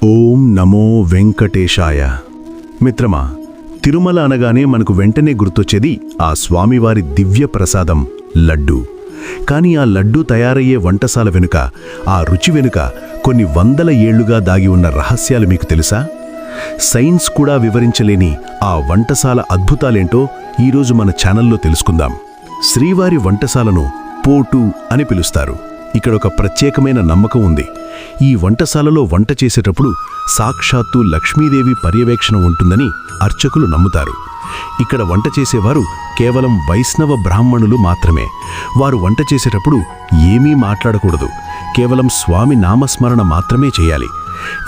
ఓం నమో వెంకటేశాయ. మిత్రమా, తిరుమల అనగానే మనకు వెంటనే గుర్తొచ్చేది ఆ స్వామివారి దివ్య ప్రసాదం లడ్డూ. కానీ ఆ లడ్డూ తయారయ్యే వంటశాల వెనుక, ఆ రుచి వెనుక కొన్ని వందల ఏళ్లుగా దాగి ఉన్న రహస్యాలు మీకు తెలుసా? సైన్స్ కూడా వివరించలేని ఆ వంటశాల అద్భుతాలేంటో ఈరోజు మన ఛానల్లో తెలుసుకుందాం. శ్రీవారి వంటశాలను పోటు అని పిలుస్తారు. ఇక్కడ ఒక ప్రత్యేకమైన నమ్మకం ఉంది. ఈ వంటశాలలో వంట చేసేటప్పుడు సాక్షాత్తు లక్ష్మీదేవి పర్యవేక్షణ ఉంటుందని అర్చకులు నమ్ముతారు. ఇక్కడ వంట చేసేవారు కేవలం వైష్ణవ బ్రాహ్మణులు మాత్రమే. వారు వంట చేసేటప్పుడు ఏమీ మాట్లాడకూడదు, కేవలం స్వామి నామస్మరణ మాత్రమే చేయాలి.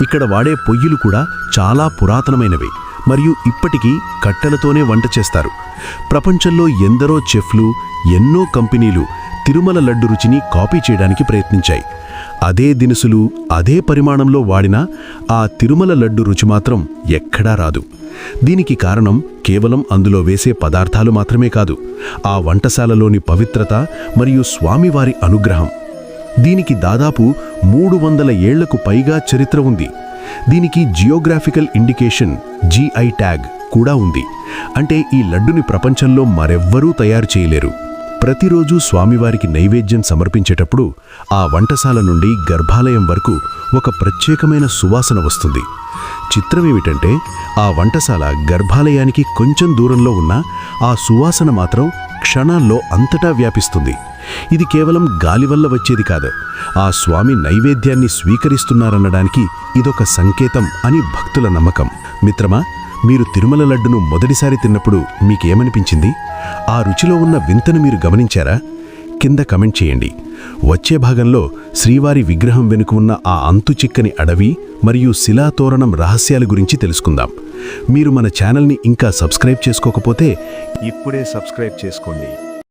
ఇక్కడ వాడే పొయ్యిలు కూడా చాలా పురాతనమైనవి మరియు ఇప్పటికీ కట్టెలతోనే వంట చేస్తారు. ప్రపంచంలో ఎందరో చెఫ్లు, ఎన్నో కంపెనీలు తిరుమల లడ్డు రుచిని కాపీ చేయడానికి ప్రయత్నించాయి. అదే దినుసులు, అదే పరిమాణంలో వాడినా ఆ తిరుమల లడ్డు రుచి మాత్రం ఎక్కడా రాదు. దీనికి కారణం కేవలం అందులో వేసే పదార్థాలు మాత్రమే కాదు, ఆ వంటశాలలోని పవిత్రత మరియు స్వామివారి అనుగ్రహం. దీనికి దాదాపు 300 ఏళ్లకు పైగా చరిత్ర ఉంది. దీనికి జియోగ్రాఫికల్ ఇండికేషన్ GI ట్యాగ్ కూడా ఉంది. అంటే ఈ లడ్డుని ప్రపంచంలో మరెవ్వరూ తయారు చేయలేరు. ప్రతిరోజు స్వామివారికి నైవేద్యం సమర్పించేటప్పుడు ఆ వంటశాల నుండి గర్భాలయం వరకు ఒక ప్రత్యేకమైన సువాసన వస్తుంది. చిత్రమేమిటంటే, ఆ వంటశాల గర్భాలయానికి కొంచెం దూరంలో ఉన్న ఆ సువాసన మాత్రం క్షణాల్లో అంతటా వ్యాపిస్తుంది. ఇది కేవలం గాలి వల్ల వచ్చేది కాదు, ఆ స్వామి నైవేద్యాన్ని స్వీకరిస్తున్నారనడానికి ఇదొక సంకేతం అని భక్తుల నమ్మకం. మిత్రమా, మీరు తిరుమల లడ్డును మొదటిసారి తిన్నప్పుడు మీకేమనిపించింది? ఆ రుచిలో ఉన్న వింతను మీరు గమనించారా? కింద కమెంట్ చేయండి. వచ్చే భాగంలో శ్రీవారి విగ్రహం వెనుక ఉన్న ఆ అంతుచిక్కని అడవి మరియు శిలాతోరణం రహస్యాల గురించి తెలుసుకుందాం. మీరు మన ఛానల్ని ఇంకా సబ్స్క్రైబ్ చేసుకోకపోతే ఇప్పుడే సబ్స్క్రైబ్ చేసుకోండి.